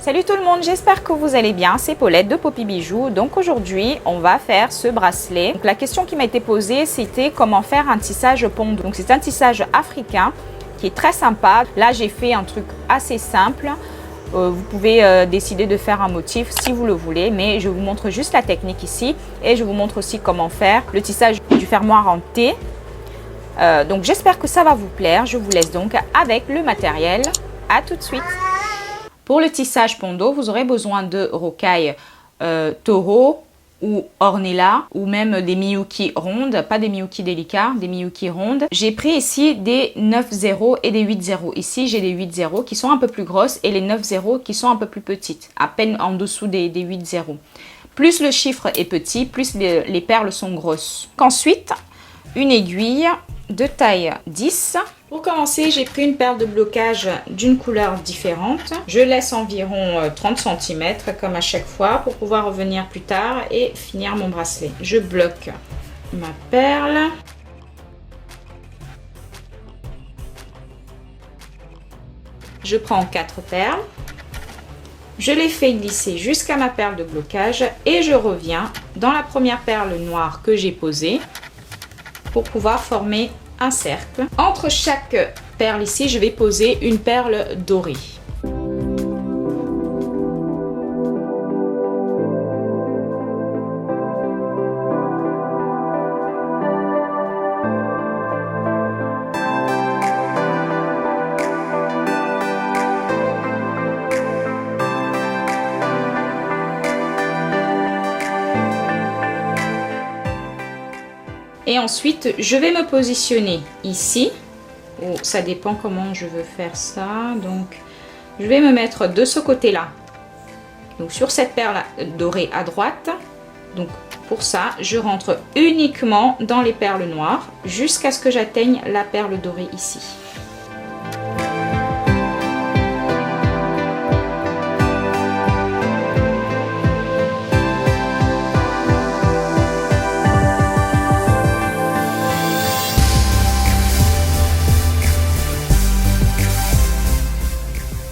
Salut tout le monde, j'espère que vous allez bien, c'est Paulette de Poppy Bijoux. Donc aujourd'hui, on va faire ce bracelet. Donc la question qui m'a été posée, c'était comment faire un tissage pondo. Donc c'est un tissage africain qui est très sympa. Là, j'ai fait un truc assez simple. Vous pouvez décider de faire un motif si vous le voulez, mais je vous montre juste la technique ici et je vous montre aussi comment faire le tissage du fermoir en T. Donc j'espère que ça va vous plaire. Je vous laisse donc avec le matériel. À tout de suite. Pour le tissage pondo, vous aurez besoin de rocailles taureau ou ornella ou même des miyuki rondes, pas des miyuki délicats, des miyuki rondes. J'ai pris ici des 9-0 et des 8-0. Ici, j'ai des 8-0 qui sont un peu plus grosses et les 9-0 qui sont un peu plus petites, à peine en dessous des 8-0. Plus le chiffre est petit, plus les perles sont grosses. Ensuite, une aiguille de taille 10. Pour commencer, j'ai pris une perle de blocage d'une couleur différente. Je laisse environ 30 cm comme à chaque fois pour pouvoir revenir plus tard et finir mon bracelet. Je bloque ma perle. Je prends 4 perles. Je les fais glisser jusqu'à ma perle de blocage et je reviens dans la première perle noire que j'ai posée pour pouvoir former un cercle. Entre chaque perle ici, je vais poser une perle dorée. Et ensuite, je vais me positionner ici. Oh, ça dépend comment je veux faire ça. Donc, je vais me mettre de ce côté-là. Donc, sur cette perle dorée à droite. Donc, pour ça, je rentre uniquement dans les perles noires jusqu'à ce que j'atteigne la perle dorée ici.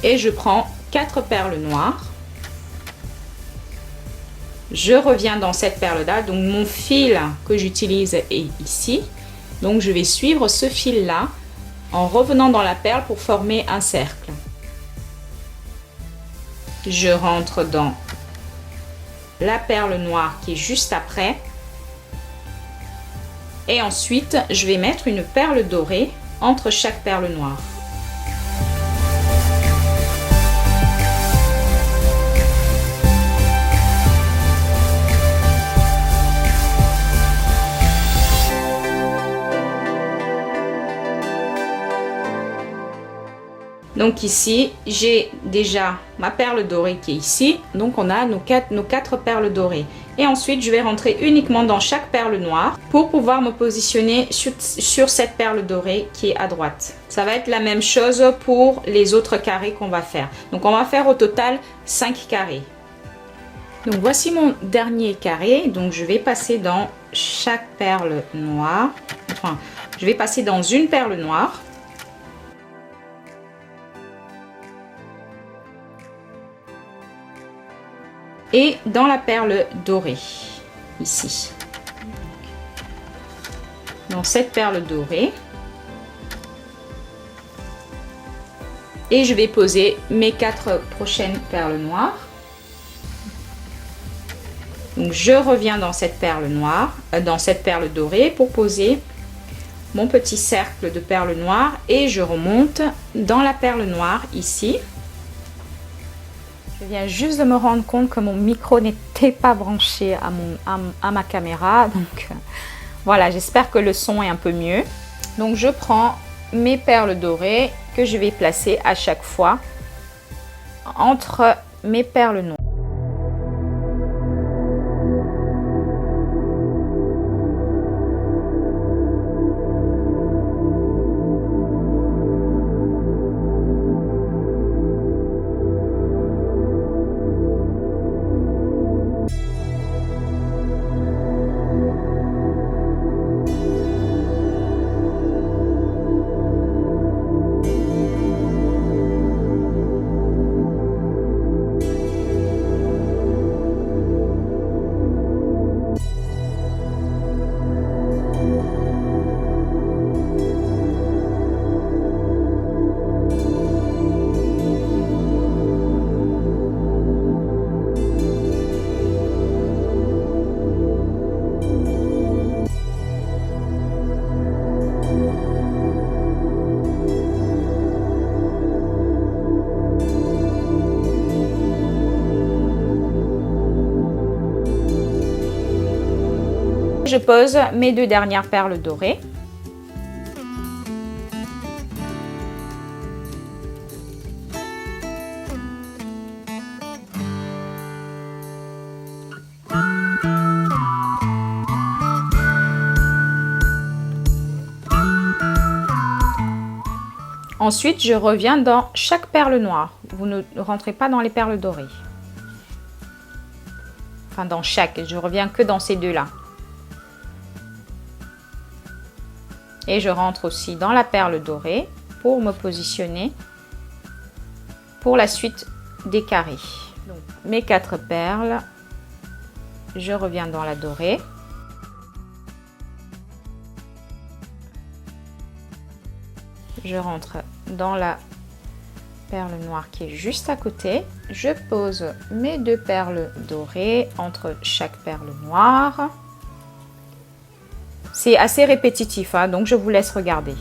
Et je prends 4 perles noires. Je reviens dans cette perle-là. Donc mon fil que j'utilise est ici. Donc je vais suivre ce fil-là en revenant dans la perle pour former un cercle. Je rentre dans la perle noire qui est juste après. Et ensuite, je vais mettre une perle dorée entre chaque perle noire. Donc ici, j'ai déjà ma perle dorée qui est ici. Donc on a nos quatre perles dorées. Et ensuite, je vais rentrer uniquement dans chaque perle noire pour pouvoir me positionner sur cette perle dorée qui est à droite. Ça va être la même chose pour les autres carrés qu'on va faire. Donc on va faire au total 5 carrés. Donc voici mon dernier carré. Donc je vais passer dans chaque perle noire. Enfin, je vais passer dans une perle noire. Et dans la perle dorée, ici. Dans cette perle dorée. Et je vais poser mes 4 prochaines perles noires. Donc je reviens dans cette perle noire, dans cette perle dorée pour poser mon petit cercle de perles noires. Et je remonte dans la perle noire ici. Je viens juste de me rendre compte que mon micro n'était pas branché à ma caméra. Donc voilà, j'espère que le son est un peu mieux. Donc je prends mes perles dorées que je vais placer à chaque fois entre mes perles noires. Je pose mes 2 dernières perles dorées. Ensuite, je reviens dans chaque perle noire. Vous ne rentrez pas dans les perles dorées. Enfin, dans chaque. Je reviens que dans ces deux-là. Et je rentre aussi dans la perle dorée pour me positionner pour la suite des carrés. Donc, mes 4 perles, je reviens dans la dorée. Je rentre dans la perle noire qui est juste à côté. Je pose mes 2 perles dorées entre chaque perle noire. C'est assez répétitif, hein, donc je vous laisse regarder.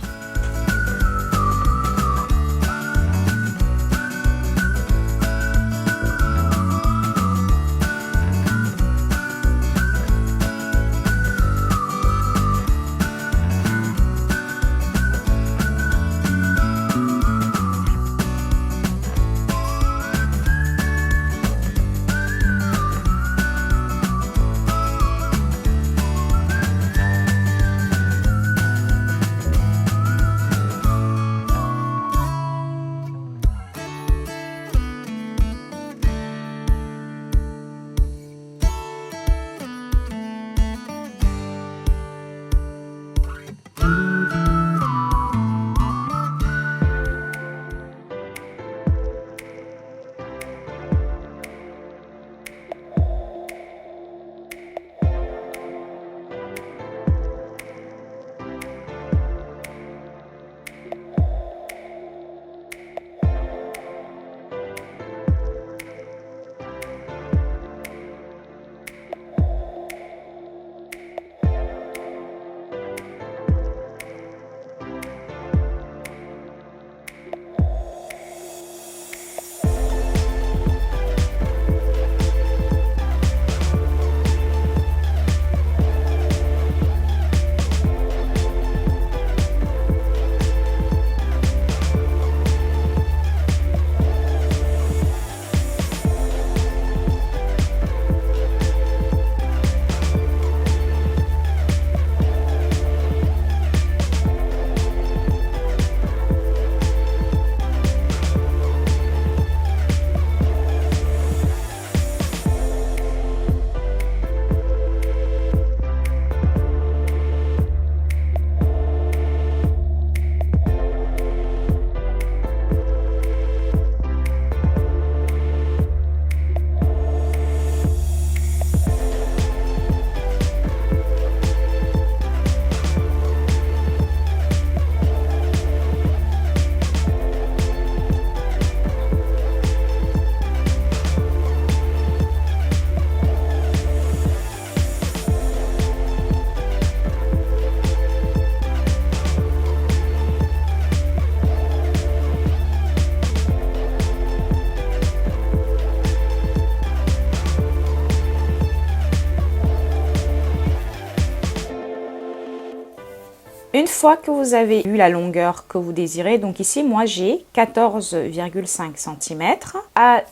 Une fois que vous avez eu la longueur que vous désirez, donc ici moi j'ai 14,5 cm.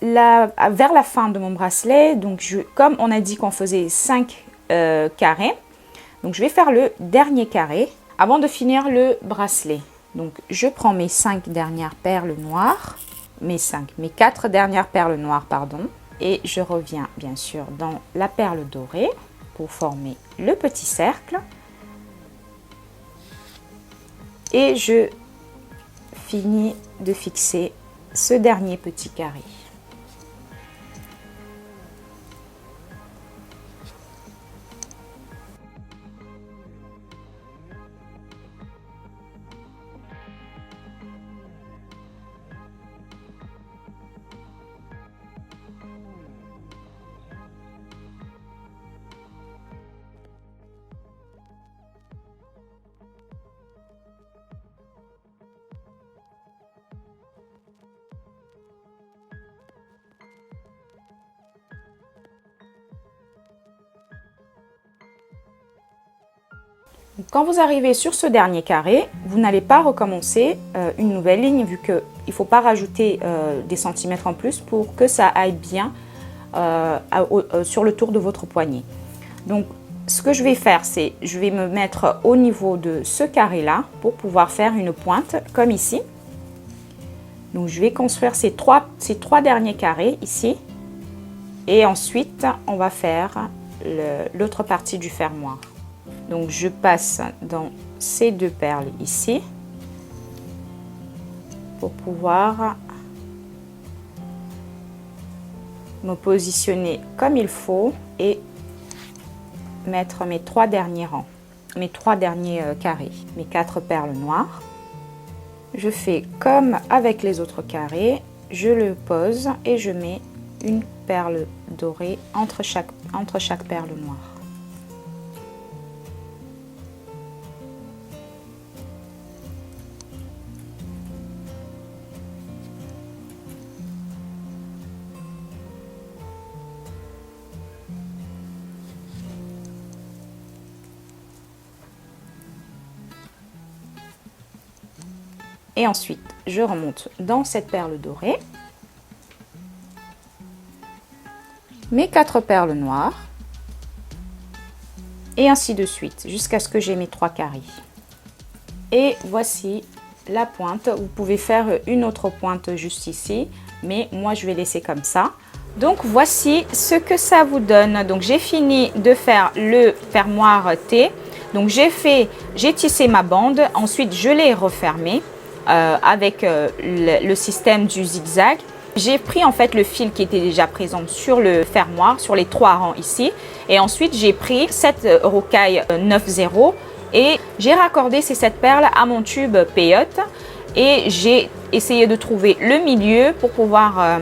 Vers la fin de mon bracelet, donc comme on a dit qu'on faisait 5 carrés, donc je vais faire le dernier carré avant de finir le bracelet. Donc je prends mes 5 dernières perles noires, mes 4 dernières perles noires, pardon, et je reviens bien sûr dans la perle dorée pour former le petit cercle. Et je finis de fixer ce dernier petit carré. Quand vous arrivez sur ce dernier carré, vous n'allez pas recommencer une nouvelle ligne vu qu'il ne faut pas rajouter des centimètres en plus pour que ça aille bien sur le tour de votre poignet. Donc, ce que je vais faire, c'est je vais me mettre au niveau de ce carré-là pour pouvoir faire une pointe comme ici. Donc, je vais construire ces trois derniers carrés ici. Et ensuite, on va faire l'autre partie du fermoir. Donc, je passe dans ces deux perles ici pour pouvoir me positionner comme il faut et mettre mes 3 derniers rangs, mes 3 derniers carrés, mes 4 perles noires. Je fais comme avec les autres carrés, je le pose et je mets une perle dorée entre chaque perle noire. Et ensuite, je remonte dans cette perle dorée, mes 4 perles noires, et ainsi de suite, jusqu'à ce que j'ai mes 3 carrés. Et voici la pointe. Vous pouvez faire une autre pointe juste ici, mais moi je vais laisser comme ça. Donc voici ce que ça vous donne. Donc j'ai fini de faire le fermoir T. Donc j'ai tissé ma bande, ensuite je l'ai refermée. Avec le système du zigzag. J'ai pris en fait le fil qui était déjà présent sur le fermoir, sur les 3 rangs ici. Et ensuite, j'ai pris cette rocaille 9-0 et j'ai raccordé ces 7 perles à mon tube peyote. Et j'ai essayé de trouver le milieu pour pouvoir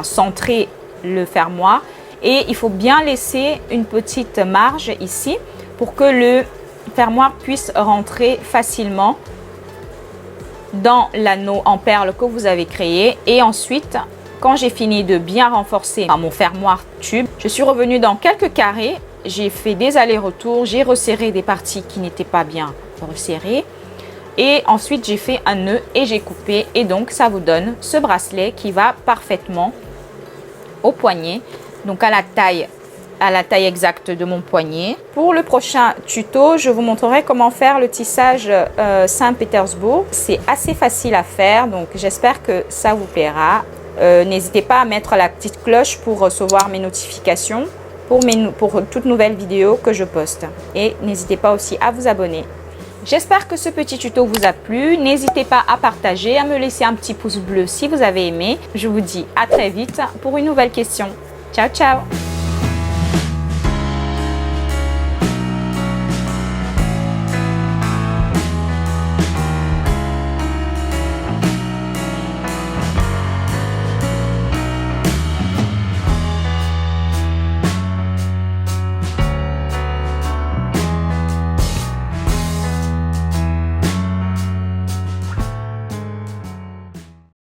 centrer le fermoir. Et il faut bien laisser une petite marge ici pour que le fermoir puisse rentrer facilement dans l'anneau en perles que vous avez créé. Et ensuite, quand j'ai fini de bien renforcer mon fermoir tube, je suis revenue dans quelques carrés, j'ai fait des allers-retours, j'ai resserré des parties qui n'étaient pas bien resserrées et ensuite j'ai fait un nœud et j'ai coupé, et donc ça vous donne ce bracelet qui va parfaitement au poignet, donc à la taille exacte de mon poignet. Pour le prochain tuto, je vous montrerai comment faire le tissage Saint-Pétersbourg. C'est assez facile à faire, donc j'espère que ça vous plaira. N'hésitez pas à mettre la petite cloche pour recevoir mes notifications pour toute nouvelle vidéo que je poste. Et n'hésitez pas aussi à vous abonner. J'espère que ce petit tuto vous a plu. N'hésitez pas à partager, à me laisser un petit pouce bleu si vous avez aimé. Je vous dis à très vite pour une nouvelle question. Ciao, ciao!